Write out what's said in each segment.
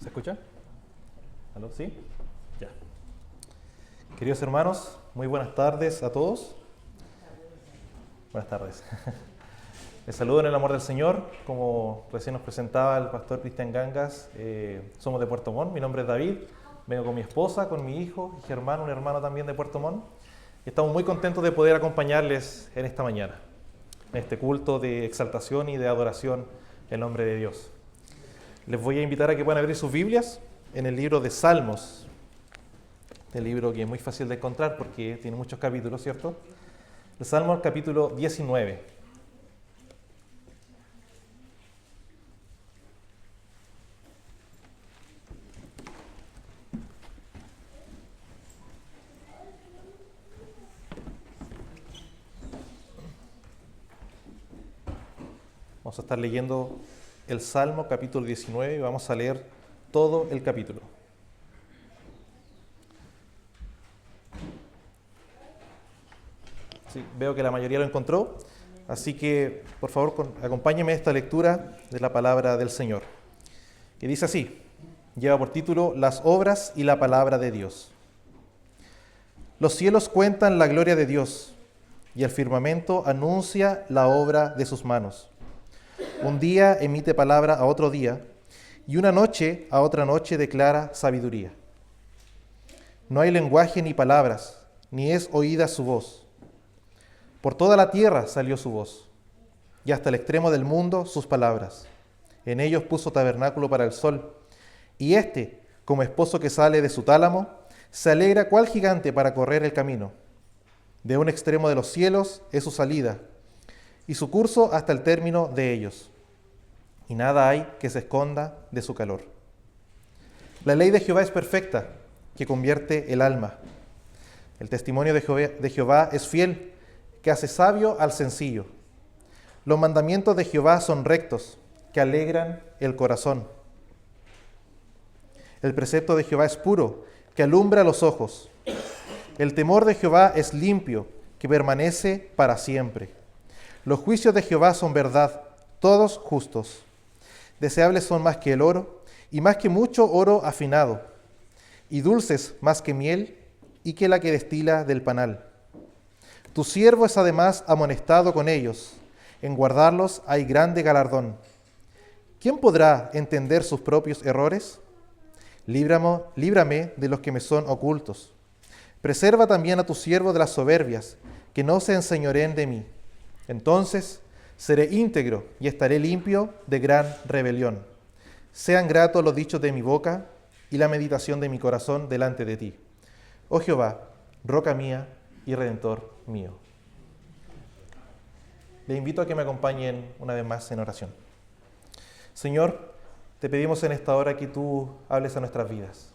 ¿Se escucha? ¿Aló? ¿Sí? Ya. Queridos hermanos, muy buenas tardes a todos. Buenas tardes. Les saludo en el amor del Señor. Como recién nos presentaba el pastor Cristian Gangas, somos de Puerto Montt. Mi nombre es David. Vengo con mi esposa, con mi hijo y Germán, un hermano también de Puerto Montt. Y estamos muy contentos de poder acompañarles en esta mañana, en este culto de exaltación y de adoración en nombre de Dios. Les voy a invitar a que puedan abrir sus Biblias en el libro de Salmos. El libro que es muy fácil de encontrar porque tiene muchos capítulos, ¿cierto? El Salmo capítulo 19. Vamos a estar leyendo el Salmo capítulo 19 y vamos a leer todo el capítulo. Sí, veo que la mayoría lo encontró, así que por favor acompáñenme a esta lectura de la palabra del Señor, que dice así, lleva por título Las obras y la palabra de Dios. Los cielos cuentan la gloria de Dios y el firmamento anuncia la obra de sus manos. Un día emite palabra a otro día, y una noche a otra noche declara sabiduría. No hay lenguaje ni palabras, ni es oída su voz. Por toda la tierra salió su voz, y hasta el extremo del mundo sus palabras. En ellos puso tabernáculo para el sol, y éste, como esposo que sale de su tálamo, se alegra cual gigante para correr el camino. De un extremo de los cielos es su salida, y su curso hasta el término de ellos. Y nada hay que se esconda de su calor. La ley de Jehová es perfecta, que convierte el alma. El testimonio de Jehová es fiel, que hace sabio al sencillo. Los mandamientos de Jehová son rectos, que alegran el corazón. El precepto de Jehová es puro, que alumbra los ojos. El temor de Jehová es limpio, que permanece para siempre. Los juicios de Jehová son verdad, todos justos. Deseables son más que el oro, y más que mucho oro afinado, y dulces más que miel, y que la que destila del panal. Tu siervo es además amonestado con ellos, en guardarlos hay grande galardón. ¿Quién podrá entender sus propios errores? Líbrame de los que me son ocultos. Preserva también a tu siervo de las soberbias, que no se enseñoreen de mí. Entonces seré íntegro y estaré limpio de gran rebelión. Sean gratos los dichos de mi boca y la meditación de mi corazón delante de ti. Oh Jehová, roca mía y redentor mío. Les invito a que me acompañen una vez más en oración. Señor, te pedimos en esta hora que tú hables a nuestras vidas.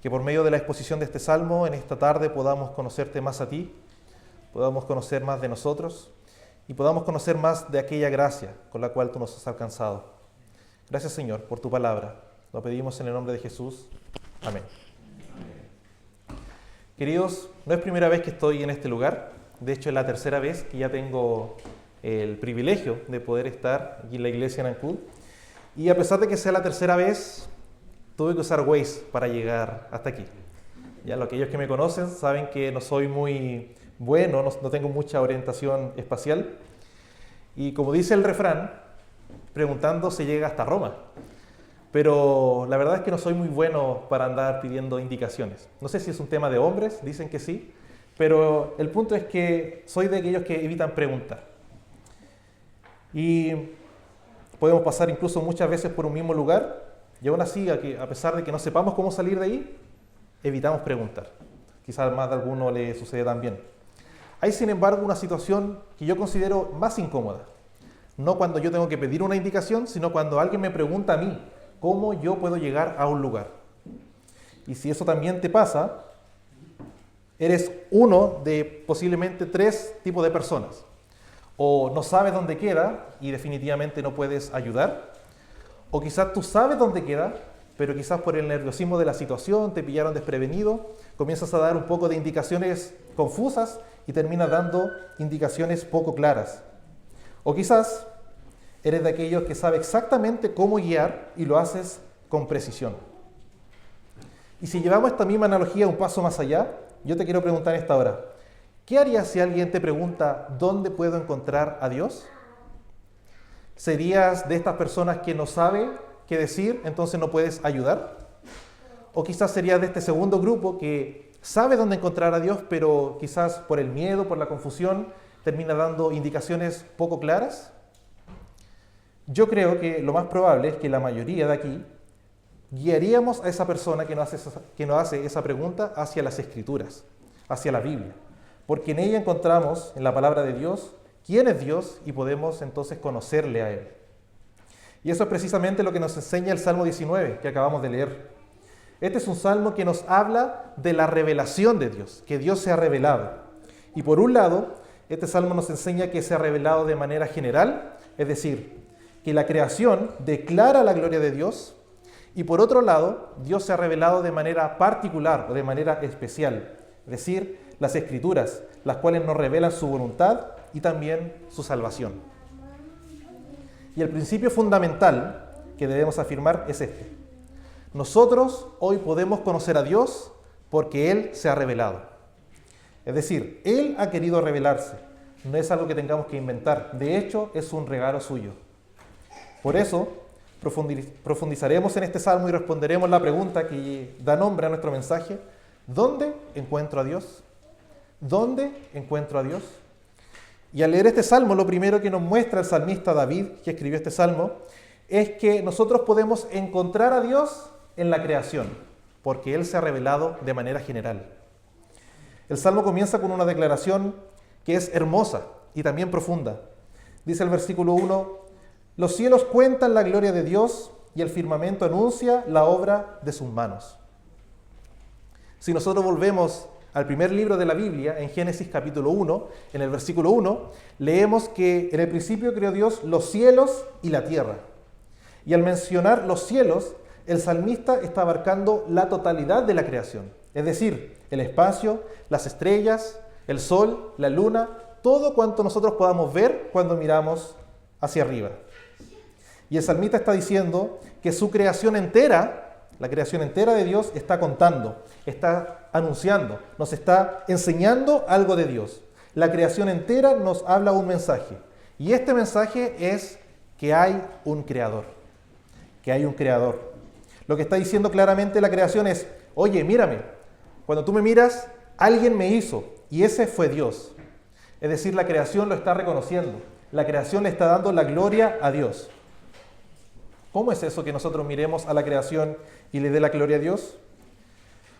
Que por medio de la exposición de este salmo, en esta tarde podamos conocerte más a ti, podamos conocer más de nosotros y podamos conocer más de aquella gracia con la cual tú nos has alcanzado. Gracias, Señor, por tu palabra. Lo pedimos en el nombre de Jesús. Amén. Queridos, no es primera vez que estoy en este lugar. De hecho, es la tercera vez que ya tengo el privilegio de poder estar aquí en la iglesia en Ancud. Y a pesar de que sea la tercera vez, tuve que usar Waze para llegar hasta aquí. Ya aquellos que me conocen saben que no soy muy bueno, no tengo mucha orientación espacial. Y como dice el refrán, preguntando se llega hasta Roma. Pero la verdad es que no soy muy bueno para andar pidiendo indicaciones. No sé si es un tema de hombres, dicen que sí, pero el punto es que soy de aquellos que evitan preguntar. Y podemos pasar incluso muchas veces por un mismo lugar, y aún así, a pesar de que no sepamos cómo salir de ahí, evitamos preguntar. Quizás más de alguno le sucede también. Hay, sin embargo, una situación que yo considero más incómoda. No cuando yo tengo que pedir una indicación, sino cuando alguien me pregunta a mí cómo yo puedo llegar a un lugar. Y si eso también te pasa, eres uno de posiblemente 3 tipos de personas. O no sabes dónde queda y definitivamente no puedes ayudar. O quizás tú sabes dónde queda, pero quizás por el nerviosismo de la situación te pillaron desprevenido, comienzas a dar un poco de indicaciones confusas y terminas dando indicaciones poco claras. O quizás eres de aquellos que sabe exactamente cómo guiar y lo haces con precisión. Y si llevamos esta misma analogía un paso más allá, yo te quiero preguntar en esta hora, ¿qué harías si alguien te pregunta dónde puedo encontrar a Dios? ¿Serías de estas personas que no sabe qué decir, entonces no puedes ayudar? ¿O quizás serías de este segundo grupo que sabe dónde encontrar a Dios, pero quizás por el miedo, por la confusión, termina dando indicaciones poco claras? Yo creo que lo más probable es que la mayoría de aquí guiaríamos a esa persona que nos hace esa pregunta hacia las Escrituras, hacia la Biblia, porque en ella encontramos, en la palabra de Dios, quién es Dios y podemos entonces conocerle a Él. Y eso es precisamente lo que nos enseña el Salmo 19 que acabamos de leer. Este es un salmo que nos habla de la revelación de Dios, que Dios se ha revelado. Y por un lado, este salmo nos enseña que se ha revelado de manera general, es decir, que la creación declara la gloria de Dios, y por otro lado, Dios se ha revelado de manera particular o de manera especial, es decir, las Escrituras, las cuales nos revelan su voluntad y también su salvación. Y el principio fundamental que debemos afirmar es este. Nosotros hoy podemos conocer a Dios porque Él se ha revelado. Es decir, Él ha querido revelarse. No es algo que tengamos que inventar. De hecho, es un regalo suyo. Por eso, profundizaremos en este salmo y responderemos la pregunta que da nombre a nuestro mensaje. ¿Dónde encuentro a Dios? ¿Dónde encuentro a Dios? Y al leer este salmo, lo primero que nos muestra el salmista David, que escribió este salmo, es que nosotros podemos encontrar a Dios en la creación, porque Él se ha revelado de manera general. El salmo comienza con una declaración que es hermosa y también profunda. Dice el versículo 1, los cielos cuentan la gloria de Dios y el firmamento anuncia la obra de sus manos. Si nosotros volvemos al primer libro de la Biblia, en Génesis capítulo 1, en el versículo 1, leemos que en el principio creó Dios los cielos y la tierra. Y al mencionar los cielos, el salmista está abarcando la totalidad de la creación, es decir, el espacio, las estrellas, el sol, la luna, todo cuanto nosotros podamos ver cuando miramos hacia arriba. Y el salmista está diciendo que su creación entera, la creación entera de Dios, está contando, está anunciando, nos está enseñando algo de Dios. La creación entera nos habla un mensaje. Y este mensaje es que hay un creador. Que hay un creador. Lo que está diciendo claramente la creación es, oye, mírame, cuando tú me miras, alguien me hizo, y ese fue Dios. Es decir, la creación lo está reconociendo. La creación le está dando la gloria a Dios. ¿Cómo es eso que nosotros miremos a la creación y le dé la gloria a Dios?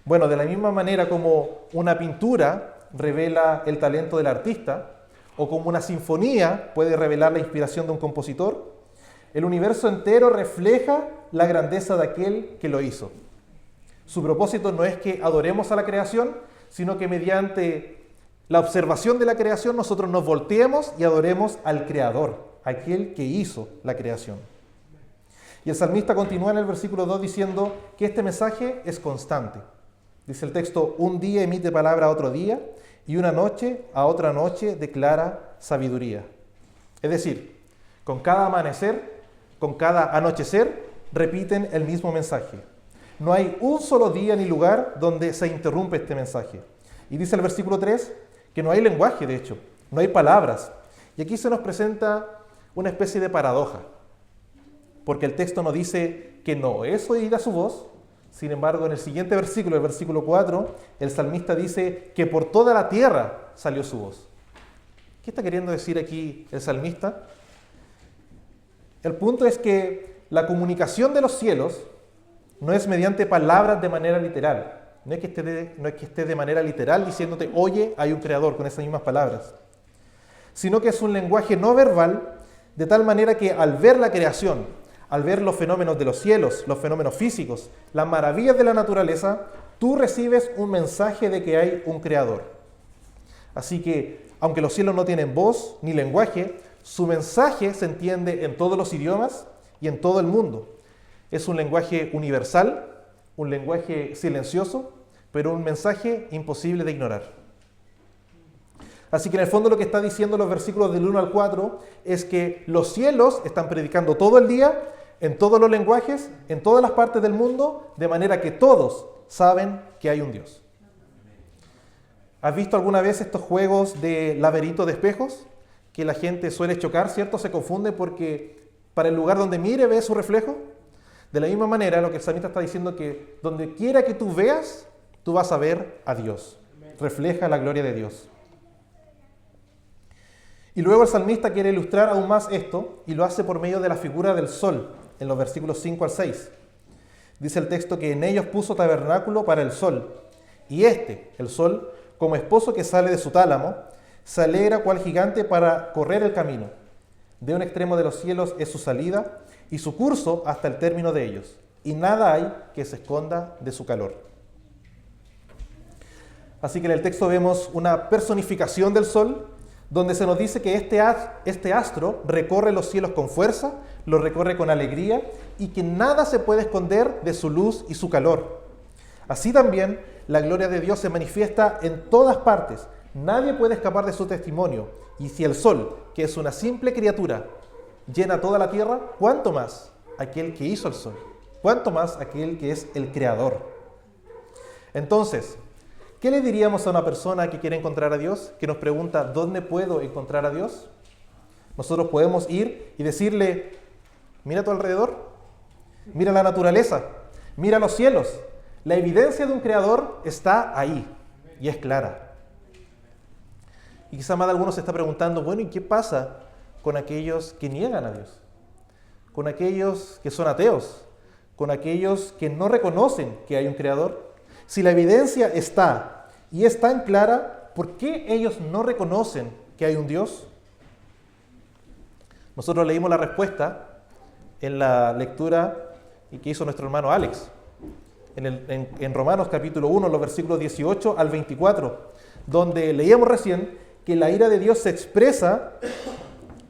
Bueno, de la misma manera como una pintura revela el talento del artista, o como una sinfonía puede revelar la inspiración de un compositor, el universo entero refleja la grandeza de aquel que lo hizo. Su propósito no es que adoremos a la creación, sino que mediante la observación de la creación nosotros nos volteemos y adoremos al Creador, aquel que hizo la creación. Y el salmista continúa en el versículo 2 diciendo que este mensaje es constante. Dice el texto, un día emite palabra a otro día y una noche a otra noche declara sabiduría. Es decir, con cada amanecer, con cada anochecer, repiten el mismo mensaje. No hay un solo día ni lugar donde se interrumpe este mensaje. Y dice el versículo 3 que no hay lenguaje, de hecho, no hay palabras. Y aquí se nos presenta una especie de paradoja. Porque el texto nos dice que no es oída su voz, sin embargo, en el siguiente versículo, el versículo 4, el salmista dice que por toda la tierra salió su voz. ¿Qué está queriendo decir aquí el salmista? El punto es que la comunicación de los cielos no es mediante palabras de manera literal. No es que esté de manera literal diciéndote, oye, hay un creador, con esas mismas palabras. Sino que es un lenguaje no verbal, de tal manera que al ver la creación, al ver los fenómenos de los cielos, los fenómenos físicos, las maravillas de la naturaleza, tú recibes un mensaje de que hay un creador. Así que, aunque los cielos no tienen voz ni lenguaje, su mensaje se entiende en todos los idiomas y en todo el mundo. Es un lenguaje universal, un lenguaje silencioso, pero un mensaje imposible de ignorar. Así que en el fondo lo que está diciendo los versículos del 1 al 4 es que los cielos están predicando todo el día, en todos los lenguajes, en todas las partes del mundo, de manera que todos saben que hay un Dios. ¿Has visto alguna vez estos juegos de laberinto de espejos? Que la gente suele chocar, ¿cierto? Se confunde porque para el lugar donde mire ve su reflejo. De la misma manera, lo que el salmista está diciendo que donde quiera que tú veas, tú vas a ver a Dios. Refleja la gloria de Dios. Y luego el salmista quiere ilustrar aún más esto y lo hace por medio de la figura del sol, en los versículos 5 al 6. Dice el texto que en ellos puso tabernáculo para el sol, y el sol, como esposo que sale de su tálamo, se alegra cual gigante para correr el camino. De un extremo de los cielos es su salida, y su curso hasta el término de ellos, y nada hay que se esconda de su calor. Así que en el texto vemos una personificación del sol, donde se nos dice que este astro recorre los cielos con fuerza, lo recorre con alegría, y que nada se puede esconder de su luz y su calor. Así también, la gloria de Dios se manifiesta en todas partes. Nadie puede escapar de su testimonio. Y si el sol, que es una simple criatura, llena toda la tierra, ¿cuánto más aquel que hizo el sol? ¿Cuánto más aquel que es el creador? Entonces, ¿qué le diríamos a una persona que quiere encontrar a Dios? Que nos pregunta, ¿dónde puedo encontrar a Dios? Nosotros podemos ir y decirle, mira a tu alrededor, mira la naturaleza, mira los cielos. La evidencia de un creador está ahí y es clara. Y quizá más de algunos se está preguntando, bueno, ¿y qué pasa con aquellos que niegan a Dios? Con aquellos que son ateos, con aquellos que no reconocen que hay un creador. Si la evidencia está y es tan clara, ¿por qué ellos no reconocen que hay un Dios? Nosotros leímos la respuesta en la lectura que hizo nuestro hermano Alex, en Romanos capítulo 1, los versículos 18 al 24, donde leíamos recién que la ira de Dios se expresa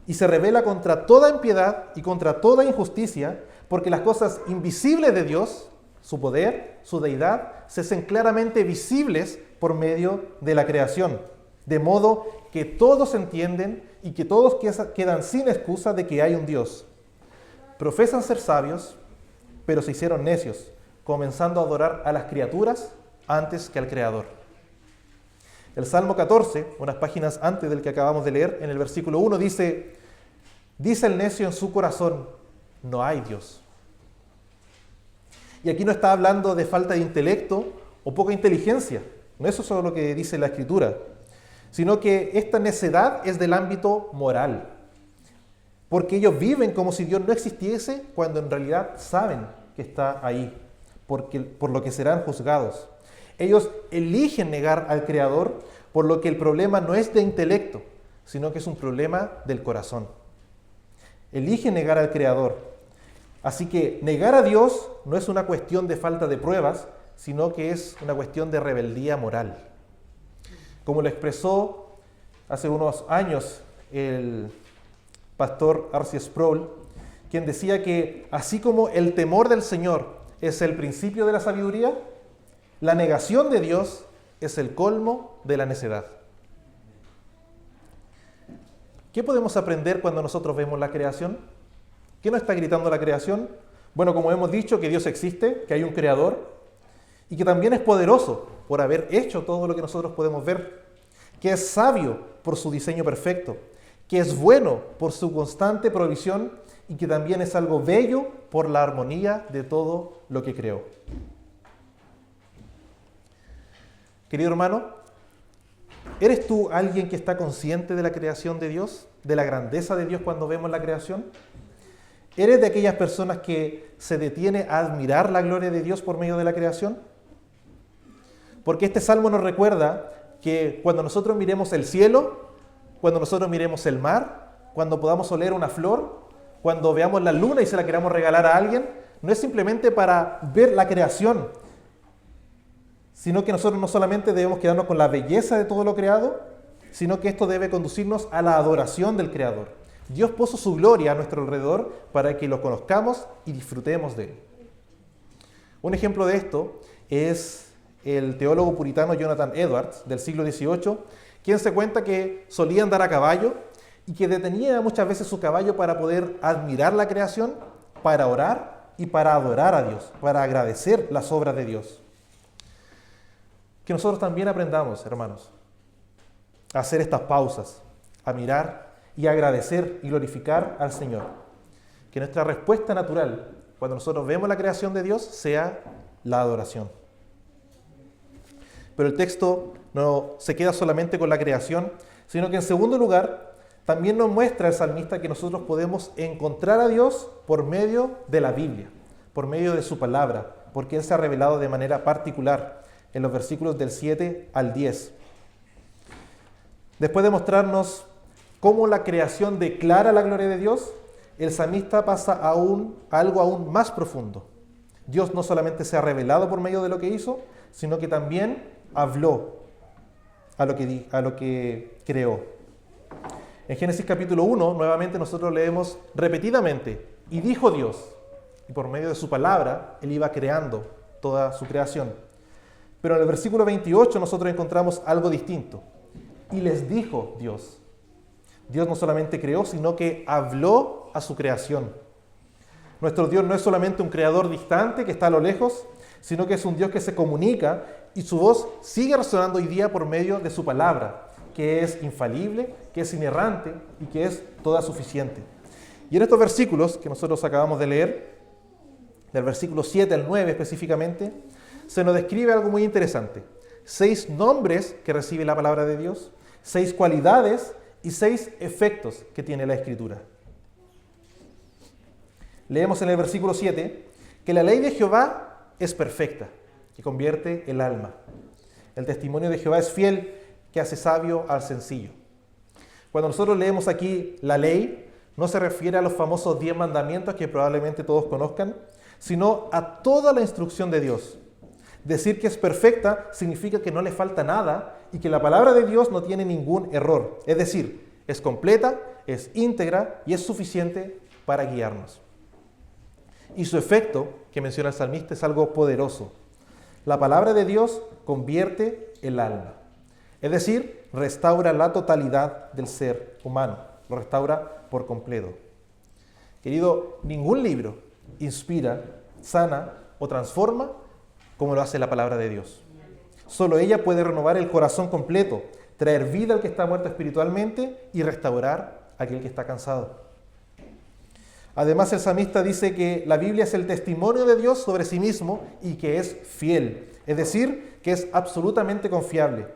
y se revela contra toda impiedad y contra toda injusticia, porque las cosas invisibles de Dios, su poder, su deidad, se hacen claramente visibles por medio de la creación, de modo que todos entienden y que todos quedan sin excusa de que hay un Dios. Profesan ser sabios, pero se hicieron necios, comenzando a adorar a las criaturas antes que al Creador. El Salmo 14, unas páginas antes del que acabamos de leer, en el versículo 1 dice el necio en su corazón, no hay Dios. Y aquí no está hablando de falta de intelecto o poca inteligencia, no es eso lo que dice la Escritura, sino que esta necedad es del ámbito moral, porque ellos viven como si Dios no existiese cuando en realidad saben que está ahí, por lo que serán juzgados. Ellos eligen negar al Creador, por lo que el problema no es de intelecto, sino que es un problema del corazón. Eligen negar al Creador. Así que negar a Dios no es una cuestión de falta de pruebas, sino que es una cuestión de rebeldía moral. Como lo expresó hace unos años el pastor R.C. Sproul, quien decía que así como el temor del Señor es el principio de la sabiduría, la negación de Dios es el colmo de la necedad. ¿Qué podemos aprender cuando nosotros vemos la creación? ¿Qué nos está gritando la creación? Bueno, como hemos dicho, que Dios existe, que hay un creador y que también es poderoso por haber hecho todo lo que nosotros podemos ver, que es sabio por su diseño perfecto, que es bueno por su constante provisión y que también es algo bello por la armonía de todo lo que creó. Querido hermano, ¿eres tú alguien que está consciente de la creación de Dios, de la grandeza de Dios cuando vemos la creación? ¿Eres de aquellas personas que se detiene a admirar la gloria de Dios por medio de la creación? Porque este salmo nos recuerda que cuando nosotros miremos el cielo, cuando nosotros miremos el mar, cuando podamos oler una flor, cuando veamos la luna y se la queramos regalar a alguien, no es simplemente para ver la creación, sino que nosotros no solamente debemos quedarnos con la belleza de todo lo creado, sino que esto debe conducirnos a la adoración del Creador. Dios puso su gloria a nuestro alrededor para que lo conozcamos y disfrutemos de él. Un ejemplo de esto es el teólogo puritano Jonathan Edwards del siglo XVIII, quien se cuenta que solía andar a caballo y que detenía muchas veces su caballo para poder admirar la creación para orar y para adorar a Dios, para agradecer las obras de Dios. Que nosotros también aprendamos, hermanos, a hacer estas pausas, a mirar y agradecer y glorificar al Señor. Que nuestra respuesta natural, cuando nosotros vemos la creación de Dios, sea la adoración. Pero el texto no se queda solamente con la creación, sino que en segundo lugar, también nos muestra el salmista que nosotros podemos encontrar a Dios por medio de la Biblia, por medio de su palabra, porque Él se ha revelado de manera particular en los versículos del 7 al 10. Después de mostrarnos cómo la creación declara la gloria de Dios, el salmista pasa a algo aún más profundo. Dios no solamente se ha revelado por medio de lo que hizo, sino que también habló a lo que creó. En Génesis capítulo 1, nuevamente nosotros leemos repetidamente, y dijo Dios, y por medio de su palabra, Él iba creando toda su creación. Pero en el versículo 28 nosotros encontramos algo distinto. Y les dijo Dios. Dios no solamente creó, sino que habló a su creación. Nuestro Dios no es solamente un creador distante que está a lo lejos, sino que es un Dios que se comunica y su voz sigue resonando hoy día por medio de su palabra, que es infalible, que es inerrante y que es toda suficiente. Y en estos versículos que nosotros acabamos de leer, del versículo 7 al 9 específicamente, se nos describe algo muy interesante. 6 nombres que recibe la palabra de Dios, 6 cualidades y 6 efectos que tiene la Escritura. Leemos en el versículo 7 que la ley de Jehová es perfecta, que convierte el alma. El testimonio de Jehová es fiel, que hace sabio al sencillo. Cuando nosotros leemos aquí la ley, no se refiere a los famosos 10 mandamientos que probablemente todos conozcan, sino a toda la instrucción de Dios. Decir que es perfecta significa que no le falta nada y que la palabra de Dios no tiene ningún error. Es decir, es completa, es íntegra y es suficiente para guiarnos. Y su efecto, que menciona el salmista, es algo poderoso. La palabra de Dios convierte el alma. Es decir, restaura la totalidad del ser humano. Lo restaura por completo. Querido, ningún libro inspira, sana o transforma como lo hace la palabra de Dios. Solo ella puede renovar el corazón completo, traer vida al que está muerto espiritualmente y restaurar a aquel que está cansado. Además, el salmista dice que la Biblia es el testimonio de Dios sobre sí mismo y que es fiel, es decir, que es absolutamente confiable.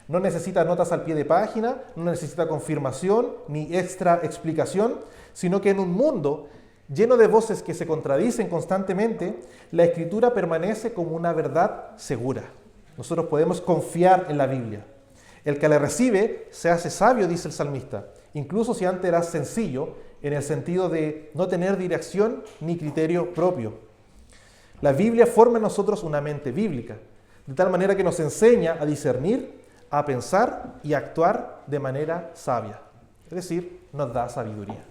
No necesita notas al pie de página, no necesita confirmación ni extra explicación, sino que en un mundo lleno de voces que se contradicen constantemente, la Escritura permanece como una verdad segura. Nosotros podemos confiar en la Biblia. El que la recibe se hace sabio, dice el salmista, incluso si antes era sencillo, en el sentido de no tener dirección ni criterio propio. La Biblia forma en nosotros una mente bíblica, de tal manera que nos enseña a discernir, a pensar y a actuar de manera sabia. Es decir, nos da sabiduría.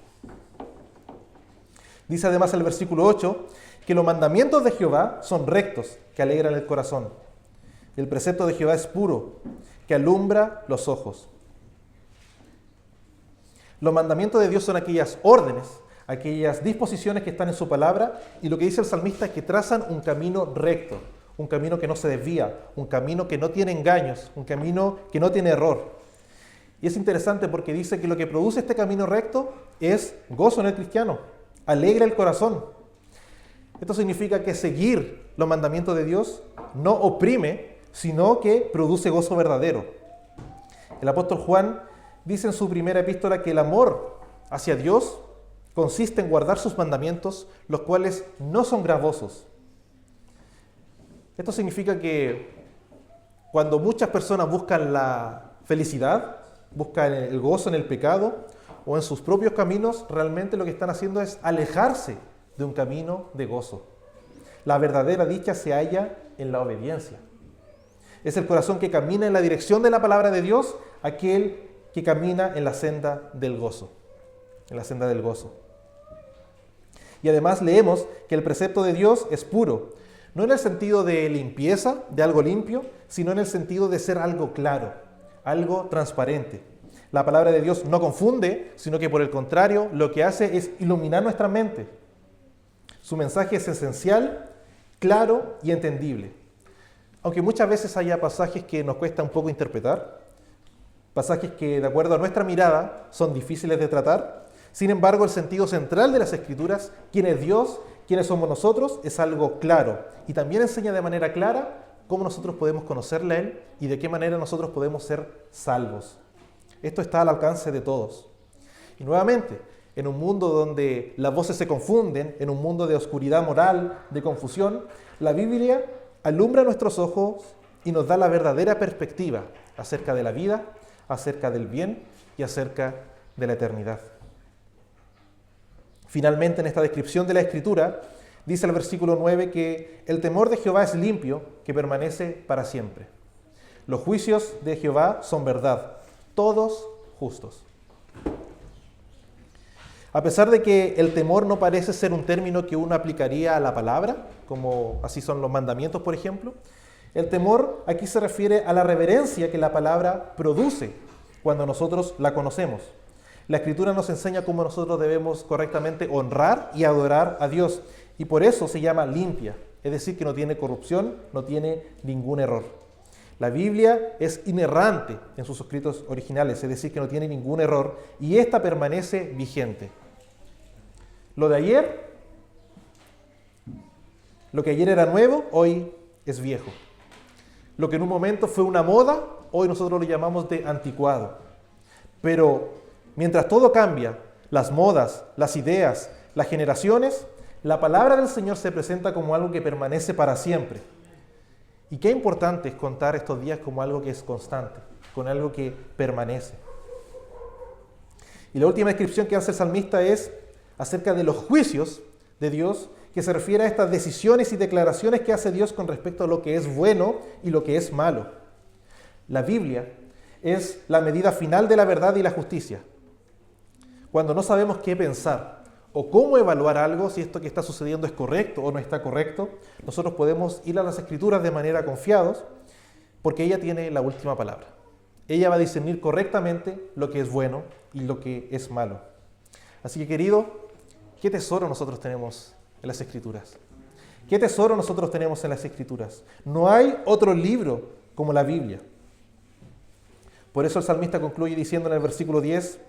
Dice además el versículo 8 que los mandamientos de Jehová son rectos, que alegran el corazón. El precepto de Jehová es puro, que alumbra los ojos. Los mandamientos de Dios son aquellas órdenes, aquellas disposiciones que están en su palabra, y lo que dice el salmista es que trazan un camino recto, un camino que no se desvía, un camino que no tiene engaños, un camino que no tiene error. Y es interesante porque dice que lo que produce este camino recto es gozo en el cristiano, alegra el corazón. Esto significa que seguir los mandamientos de Dios no oprime, sino que produce gozo verdadero. El apóstol Juan dice en su primera epístola que el amor hacia Dios consiste en guardar sus mandamientos, los cuales no son gravosos. Esto significa que cuando muchas personas buscan la felicidad, buscan el gozo en el pecado o en sus propios caminos, realmente lo que están haciendo es alejarse de un camino de gozo. La verdadera dicha se halla en la obediencia. Es el corazón que camina en la dirección de la palabra de Dios, aquel que camina en la senda del gozo. En la senda del gozo. Y además leemos que el precepto de Dios es puro, no en el sentido de limpieza, de algo limpio, sino en el sentido de ser algo claro, algo transparente. La palabra de Dios no confunde, sino que por el contrario, lo que hace es iluminar nuestra mente. Su mensaje es esencial, claro y entendible. Aunque muchas veces haya pasajes que nos cuesta un poco interpretar, pasajes que de acuerdo a nuestra mirada son difíciles de tratar, sin embargo el sentido central de las Escrituras, quién es Dios, quiénes somos nosotros, es algo claro. Y también enseña de manera clara cómo nosotros podemos conocerle a Él y de qué manera nosotros podemos ser salvos. Esto está al alcance de todos. Y nuevamente, en un mundo donde las voces se confunden, en un mundo de oscuridad moral, de confusión, la Biblia alumbra nuestros ojos y nos da la verdadera perspectiva acerca de la vida, acerca del bien y acerca de la eternidad. Finalmente, en esta descripción de la Escritura, dice el versículo 9 que el temor de Jehová es limpio, que permanece para siempre. Los juicios de Jehová son verdad, todos justos. A pesar de que el temor no parece ser un término que uno aplicaría a la palabra, como así son los mandamientos, por ejemplo, el temor aquí se refiere a la reverencia que la palabra produce cuando nosotros la conocemos. La Escritura nos enseña cómo nosotros debemos correctamente honrar y adorar a Dios, y por eso se llama limpia, es decir, que no tiene corrupción, no tiene ningún error. La Biblia es inerrante en sus escritos originales, es decir, que no tiene ningún error, y esta permanece vigente. Lo de ayer, lo que ayer era nuevo, hoy es viejo. Lo que en un momento fue una moda, hoy nosotros lo llamamos de anticuado. Pero mientras todo cambia, las modas, las ideas, las generaciones, la palabra del Señor se presenta como algo que permanece para siempre. Y qué importante es contar estos días como algo que es constante, con algo que permanece. Y la última descripción que hace el salmista es acerca de los juicios de Dios, que se refiere a estas decisiones y declaraciones que hace Dios con respecto a lo que es bueno y lo que es malo. La Biblia es la medida final de la verdad y la justicia. Cuando no sabemos qué pensar o cómo evaluar algo, si esto que está sucediendo es correcto o no está correcto, nosotros podemos ir a las Escrituras de manera confiados, porque ella tiene la última palabra. Ella va a discernir correctamente lo que es bueno y lo que es malo. Así que, querido, ¿qué tesoro nosotros tenemos en las Escrituras? ¿Qué tesoro nosotros tenemos en las Escrituras? No hay otro libro como la Biblia. Por eso el salmista concluye diciendo en el versículo 10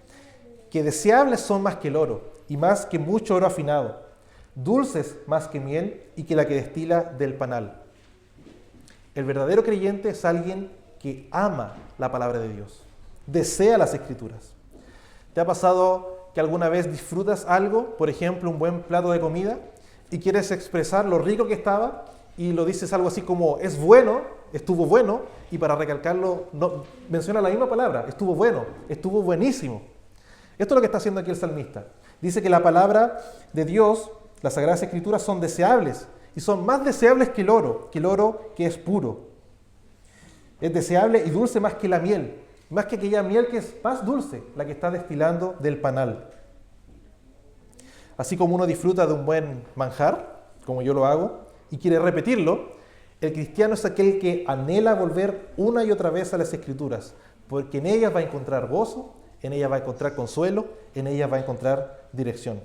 que deseables son más que el oro y más que mucho oro afinado, dulces más que miel y que la que destila del panal. El verdadero creyente es alguien que ama la palabra de Dios, desea las Escrituras. ¿Te ha pasado que alguna vez disfrutas algo, por ejemplo, un buen plato de comida, y quieres expresar lo rico que estaba y lo dices algo así como es bueno, estuvo bueno, y para recalcarlo no, menciona la misma palabra, estuvo bueno, estuvo buenísimo? Esto es lo que está haciendo aquí el salmista. Dice que la palabra de Dios, las Sagradas Escrituras, son deseables y son más deseables que el oro que es puro. Es deseable y dulce más que la miel, más que aquella miel que es más dulce, la que está destilando del panal. Así como uno disfruta de un buen manjar, como yo lo hago, y quiere repetirlo, el cristiano es aquel que anhela volver una y otra vez a las Escrituras, porque en ellas va a encontrar gozo, en ellas va a encontrar consuelo, en ellas va a encontrar dirección.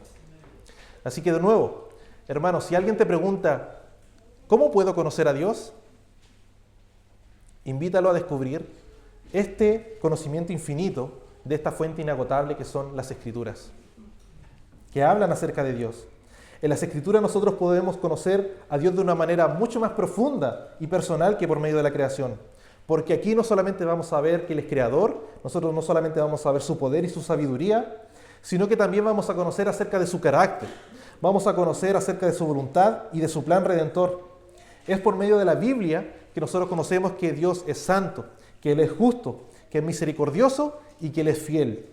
Así que de nuevo, hermanos, si alguien te pregunta, ¿cómo puedo conocer a Dios? Invítalo a descubrir este conocimiento infinito de esta fuente inagotable que son las Escrituras, que hablan acerca de Dios. En las Escrituras nosotros podemos conocer a Dios de una manera mucho más profunda y personal que por medio de la creación. Porque aquí no solamente vamos a ver que Él es creador, nosotros no solamente vamos a ver su poder y su sabiduría, sino que también vamos a conocer acerca de su carácter, vamos a conocer acerca de su voluntad y de su plan redentor. Es por medio de la Biblia que nosotros conocemos que Dios es santo, que Él es justo, que es misericordioso y que Él es fiel.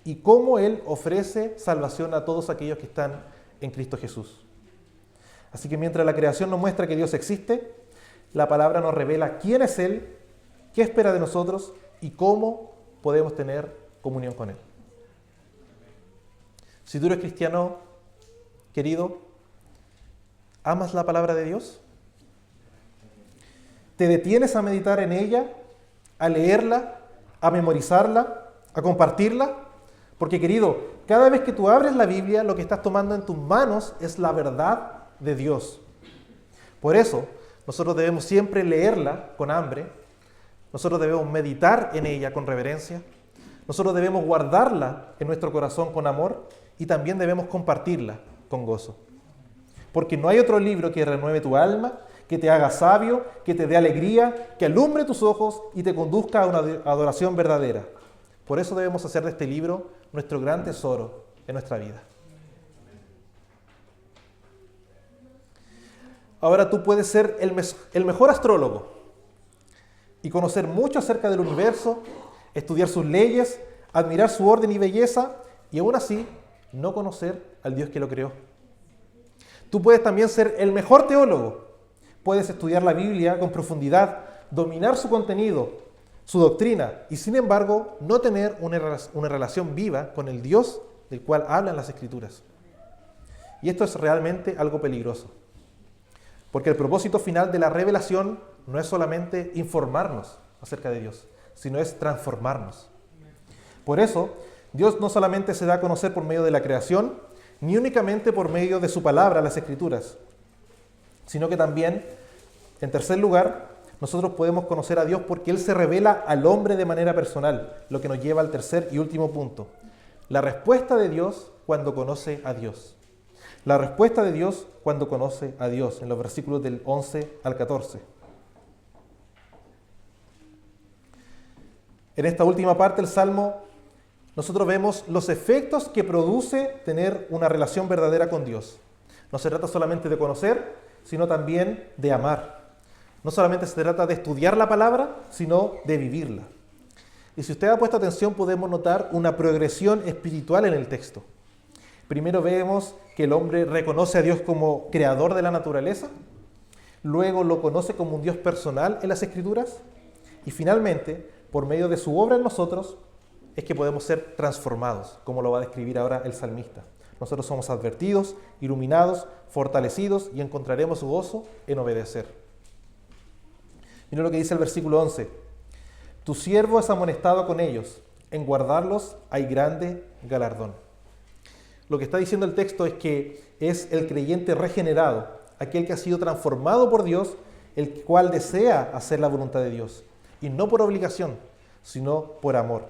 Y cómo Él ofrece salvación a todos aquellos que están en Cristo Jesús. Así que mientras la creación nos muestra que Dios existe, la palabra nos revela quién es Él, qué espera de nosotros y cómo podemos tener comunión con Él. Si tú eres cristiano, querido, ¿amas la palabra de Dios? ¿Te detienes a meditar en ella, a leerla, a memorizarla, a compartirla? Porque, querido, Cada vez que tú abres la Biblia, lo que estás tomando en tus manos es la verdad de Dios. Por eso, nosotros debemos siempre leerla con hambre, nosotros debemos meditar en ella con reverencia, nosotros debemos guardarla en nuestro corazón con amor y también debemos compartirla con gozo. Porque no hay otro libro que renueve tu alma, que te haga sabio, que te dé alegría, que alumbre tus ojos y te conduzca a una adoración verdadera. Por eso debemos hacer de este libro nuestro gran tesoro en nuestra vida. Ahora tú puedes ser el mejor astrólogo y conocer mucho acerca del universo, estudiar sus leyes, admirar su orden y belleza y aún así no conocer al Dios que lo creó. Tú puedes también ser el mejor teólogo, puedes estudiar la Biblia con profundidad, dominar su contenido, su doctrina, y sin embargo no tener una relación viva con el Dios del cual hablan las Escrituras. Y esto es realmente algo peligroso, porque el propósito final de la revelación no es solamente informarnos acerca de Dios, sino es transformarnos. Por eso, Dios no solamente se da a conocer por medio de la creación, ni únicamente por medio de su palabra, las Escrituras, sino que también, en tercer lugar, nosotros podemos conocer a Dios porque Él se revela al hombre de manera personal, lo que nos lleva al tercer y último punto. La respuesta de Dios cuando conoce a Dios. La respuesta de Dios cuando conoce a Dios, en los versículos del 11 al 14. En esta última parte del Salmo, nosotros vemos los efectos que produce tener una relación verdadera con Dios. No se trata solamente de conocer, sino también de amar. No solamente se trata de estudiar la palabra, sino de vivirla. Y si usted ha puesto atención, podemos notar una progresión espiritual en el texto. Primero vemos que el hombre reconoce a Dios como creador de la naturaleza, luego lo conoce como un Dios personal en las Escrituras, y finalmente, por medio de su obra en nosotros, es que podemos ser transformados, como lo va a describir ahora el salmista. Nosotros somos advertidos, iluminados, fortalecidos y encontraremos gozo en obedecer. Mira lo que dice el versículo 11. Tu siervo es amonestado con ellos, en guardarlos hay grande galardón. Lo que está diciendo el texto es que es el creyente regenerado, aquel que ha sido transformado por Dios, el cual desea hacer la voluntad de Dios, y no por obligación, sino por amor.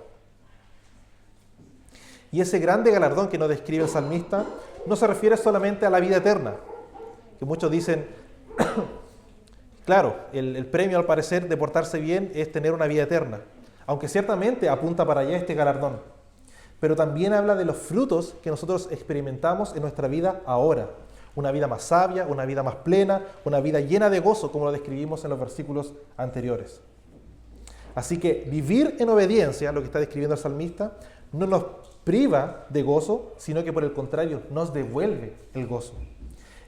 Y ese grande galardón que nos describe el salmista no se refiere solamente a la vida eterna, que muchos dicen, claro, el premio al parecer de portarse bien es tener una vida eterna, aunque ciertamente apunta para allá este galardón, pero también habla de los frutos que nosotros experimentamos en nuestra vida ahora, una vida más sabia, una vida más plena, una vida llena de gozo, como lo describimos en los versículos anteriores. Así que vivir en obediencia, lo que está describiendo el salmista, no nos priva de gozo, sino que por el contrario nos devuelve el gozo.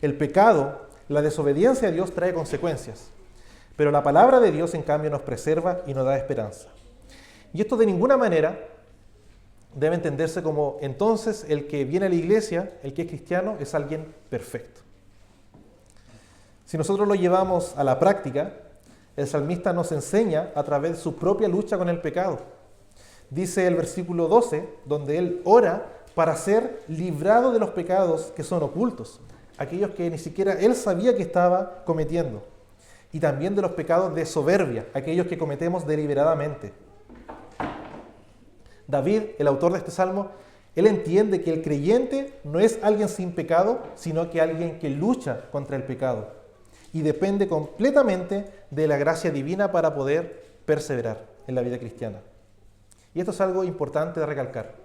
El pecado, la desobediencia a Dios trae consecuencias, pero la palabra de Dios en cambio nos preserva y nos da esperanza. Y esto de ninguna manera debe entenderse como entonces el que viene a la iglesia, el que es cristiano, es alguien perfecto. Si nosotros lo llevamos a la práctica, el salmista nos enseña a través de su propia lucha con el pecado. Dice el versículo 12, donde él ora para ser librado de los pecados que son ocultos, aquellos que ni siquiera él sabía que estaba cometiendo, y también de los pecados de soberbia, aquellos que cometemos deliberadamente. David, el autor de este salmo, él entiende que el creyente no es alguien sin pecado, sino que alguien que lucha contra el pecado y depende completamente de la gracia divina para poder perseverar en la vida cristiana. Y esto es algo importante de recalcar.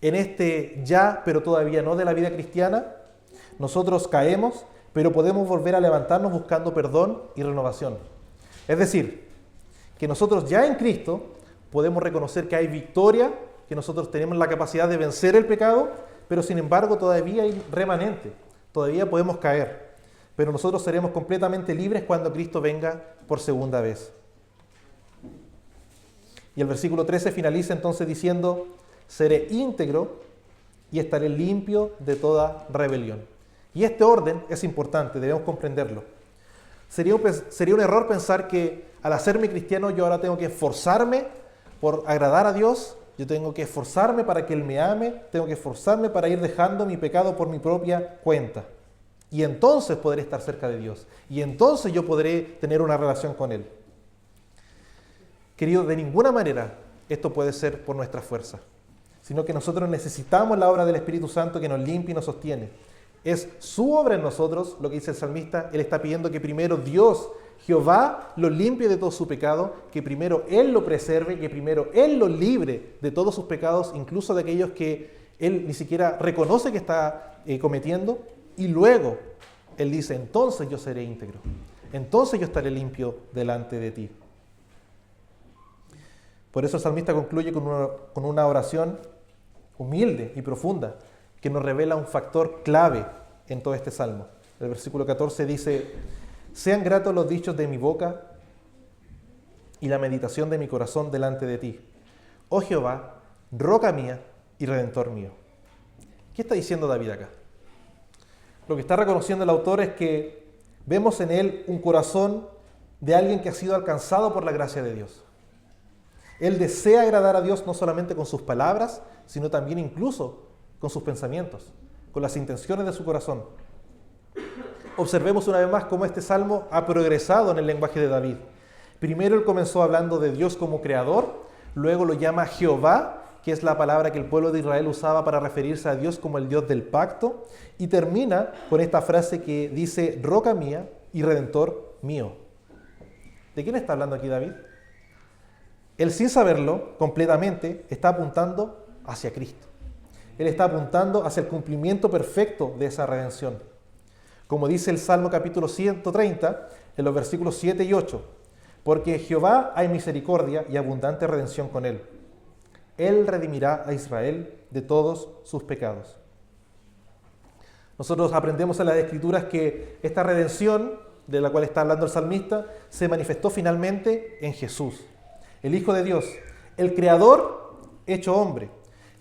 En este ya, pero todavía no de la vida cristiana, nosotros caemos, pero podemos volver a levantarnos buscando perdón y renovación. Es decir, que nosotros ya en Cristo podemos reconocer que hay victoria, que nosotros tenemos la capacidad de vencer el pecado, pero sin embargo todavía hay remanente, todavía podemos caer. Pero nosotros seremos completamente libres cuando Cristo venga por segunda vez. Y el versículo 13 finaliza entonces diciendo, seré íntegro y estaré limpio de toda rebelión. Y este orden es importante, debemos comprenderlo. Sería un error pensar que al hacerme cristiano yo ahora tengo que esforzarme por agradar a Dios yo tengo que esforzarme para que Él me ame, tengo que esforzarme para ir dejando mi pecado por mi propia cuenta. Y entonces podré estar cerca de Dios. Y entonces yo podré tener una relación con Él. Querido, de ninguna manera esto puede ser por nuestra fuerza, sino que nosotros necesitamos la obra del Espíritu Santo que nos limpia y nos sostiene. Es su obra en nosotros, lo que dice el salmista. Él está pidiendo que primero Dios, Jehová, lo limpie de todo su pecado, que primero Él lo preserve, que primero Él lo libre de todos sus pecados, incluso de aquellos que Él ni siquiera reconoce que está cometiendo, y luego Él dice, entonces yo seré íntegro, entonces yo estaré limpio delante de ti. Por eso el salmista concluye con una oración humilde y profunda, que nos revela un factor clave en todo este salmo. El versículo 14 dice, sean gratos los dichos de mi boca y la meditación de mi corazón delante de ti. Oh Jehová, roca mía y redentor mío. ¿Qué está diciendo David acá? Lo que está reconociendo el autor es que vemos en él un corazón de alguien que ha sido alcanzado por la gracia de Dios. Él desea agradar a Dios no solamente con sus palabras, sino también incluso con sus pensamientos, con las intenciones de su corazón. Observemos una vez más cómo este salmo ha progresado en el lenguaje de David. Primero él comenzó hablando de Dios como creador, luego lo llama Jehová, que es la palabra que el pueblo de Israel usaba para referirse a Dios como el Dios del pacto, y termina con esta frase que dice, roca mía y redentor mío. ¿De quién está hablando aquí David? Él, sin saberlo completamente, está apuntando hacia Cristo. Él está apuntando hacia el cumplimiento perfecto de esa redención. Como dice el Salmo capítulo 130, en los versículos 7 y 8, porque Jehová hay misericordia y abundante redención con él. Él redimirá a Israel de todos sus pecados. Nosotros aprendemos en las Escrituras que esta redención, de la cual está hablando el salmista, se manifestó finalmente en Jesús, el Hijo de Dios, el Creador hecho hombre.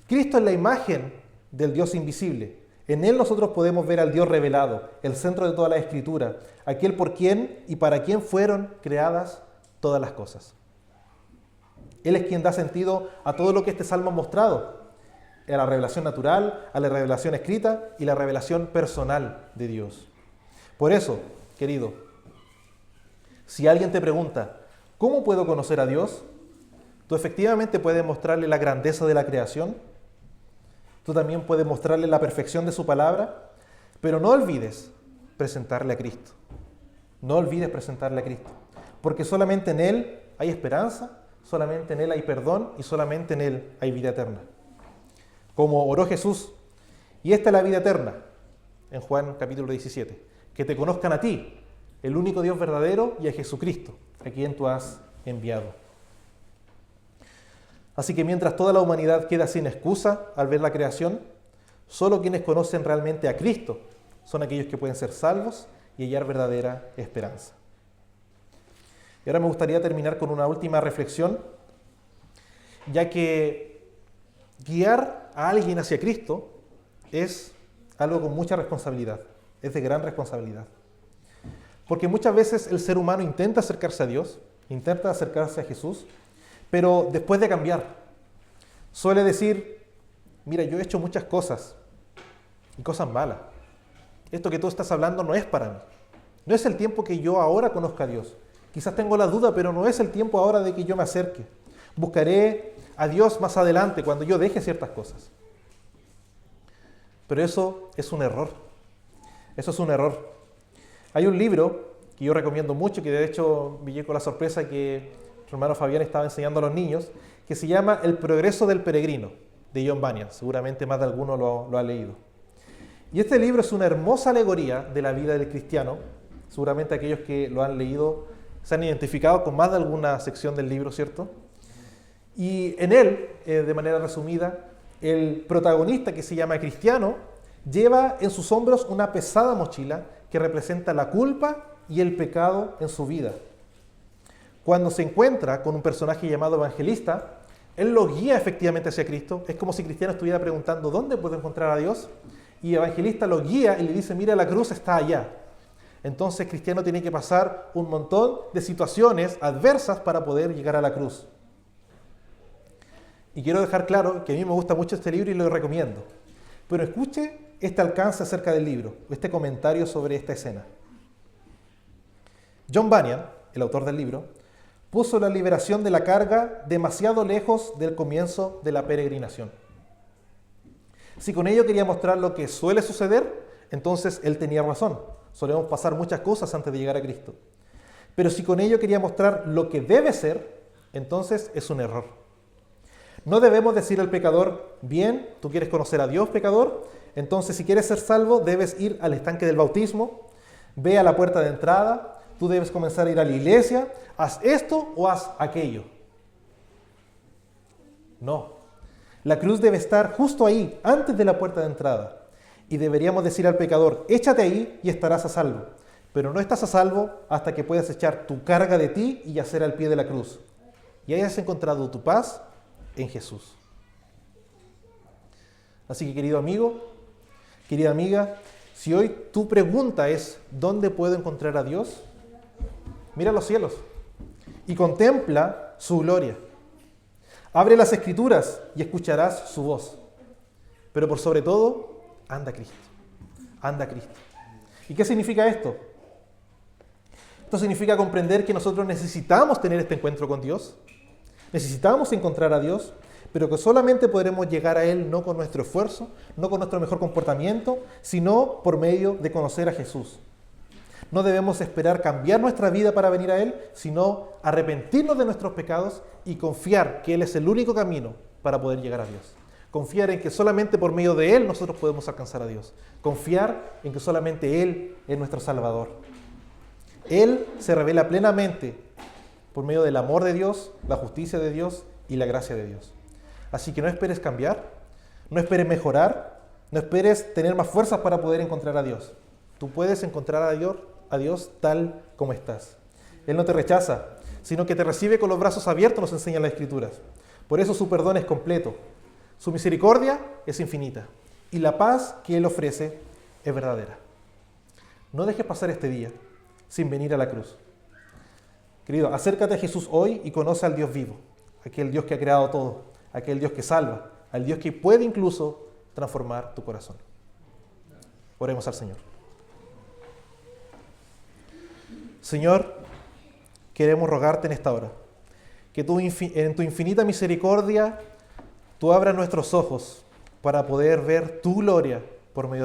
Cristo es la imagen del Dios invisible. En Él nosotros podemos ver al Dios revelado, el centro de toda la Escritura, aquel por quien y para quien fueron creadas todas las cosas. Él es quien da sentido a todo lo que este salmo ha mostrado, a la revelación natural, a la revelación escrita y la revelación personal de Dios. Por eso, querido, si alguien te pregunta, ¿cómo puedo conocer a Dios? Tú efectivamente puedes mostrarle la grandeza de la creación. Tú también puedes mostrarle la perfección de su palabra, pero no olvides presentarle a Cristo. No olvides presentarle a Cristo, porque solamente en Él hay esperanza, solamente en Él hay perdón y solamente en Él hay vida eterna. Como oró Jesús, y esta es la vida eterna, en Juan capítulo 17, que te conozcan a ti, el único Dios verdadero, y a Jesucristo, a quien tú has enviado. Así que mientras toda la humanidad queda sin excusa al ver la creación, solo quienes conocen realmente a Cristo son aquellos que pueden ser salvos y hallar verdadera esperanza. Y ahora me gustaría terminar con una última reflexión, ya que guiar a alguien hacia Cristo es algo con mucha responsabilidad, es de gran responsabilidad. Porque muchas veces el ser humano intenta acercarse a Dios, intenta acercarse a Jesús, pero después de cambiar, suele decir, mira, yo he hecho muchas cosas, y cosas malas. Esto que tú estás hablando no es para mí. No es el tiempo que yo ahora conozca a Dios. Quizás tengo la duda, pero no es el tiempo ahora de que yo me acerque. Buscaré a Dios más adelante, cuando yo deje ciertas cosas. Pero eso es un error. Eso es un error. Hay un libro que yo recomiendo mucho, que de hecho me llegó la sorpresa que su hermano Fabián estaba enseñando a los niños, que se llama El progreso del peregrino, de John Bunyan. Seguramente más de alguno lo ha leído. Y este libro es una hermosa alegoría de la vida del cristiano. Seguramente aquellos que lo han leído se han identificado con más de alguna sección del libro, ¿cierto? Y en él, de manera resumida, el protagonista, que se llama Cristiano, lleva en sus hombros una pesada mochila que representa la culpa y el pecado en su vida. Cuando se encuentra con un personaje llamado Evangelista, él lo guía efectivamente hacia Cristo. Es como si Cristiano estuviera preguntando, ¿dónde puedo encontrar a Dios? Y Evangelista lo guía y le dice, mira, la cruz está allá. Entonces Cristiano tiene que pasar un montón de situaciones adversas para poder llegar a la cruz. Y quiero dejar claro que a mí me gusta mucho este libro y lo recomiendo. Pero escuche este alcance acerca del libro, este comentario sobre esta escena. John Bunyan, el autor del libro, puso la liberación de la carga demasiado lejos del comienzo de la peregrinación. Si con ello quería mostrar lo que suele suceder, entonces él tenía razón. Solemos pasar muchas cosas antes de llegar a Cristo. Pero si con ello quería mostrar lo que debe ser, entonces es un error. No debemos decir al pecador, bien, tú quieres conocer a Dios, pecador, entonces si quieres ser salvo debes ir al estanque del bautismo, ve a la puerta de entrada, tú debes comenzar a ir a la iglesia, haz esto o haz aquello. No. La cruz debe estar justo ahí, antes de la puerta de entrada. Y deberíamos decir al pecador, échate ahí y estarás a salvo. Pero no estás a salvo hasta que puedas echar tu carga de ti y yacer al pie de la cruz. Y hayas encontrado tu paz en Jesús. Así que, querido amigo, querida amiga, si hoy tu pregunta es, ¿dónde puedo encontrar a Dios? Mira los cielos y contempla su gloria. Abre las Escrituras y escucharás su voz. Pero por sobre todo, anda a Cristo. Anda a Cristo. ¿Y qué significa esto? Esto significa comprender que nosotros necesitamos tener este encuentro con Dios. Necesitamos encontrar a Dios, pero que solamente podremos llegar a Él no con nuestro esfuerzo, no con nuestro mejor comportamiento, sino por medio de conocer a Jesús. No debemos esperar cambiar nuestra vida para venir a Él, sino arrepentirnos de nuestros pecados y confiar que Él es el único camino para poder llegar a Dios. Confiar en que solamente por medio de Él nosotros podemos alcanzar a Dios. Confiar en que solamente Él es nuestro Salvador. Él se revela plenamente por medio del amor de Dios, la justicia de Dios y la gracia de Dios. Así que no esperes cambiar, no esperes mejorar, no esperes tener más fuerzas para poder encontrar a Dios. Tú puedes encontrar a Dios tal como estás. Él no te rechaza, sino que te recibe con los brazos abiertos, nos enseñan las Escrituras. Por eso su perdón es completo, su misericordia es infinita y la paz que Él ofrece es verdadera. No dejes pasar este día sin venir a la cruz. Querido, acércate a Jesús hoy y conoce al Dios vivo, aquel Dios que ha creado todo, aquel Dios que salva, al Dios que puede incluso transformar tu corazón. Oremos al Señor. Señor, queremos rogarte en esta hora, que tú en tu infinita misericordia, tú abras nuestros ojos para poder ver tu gloria por medio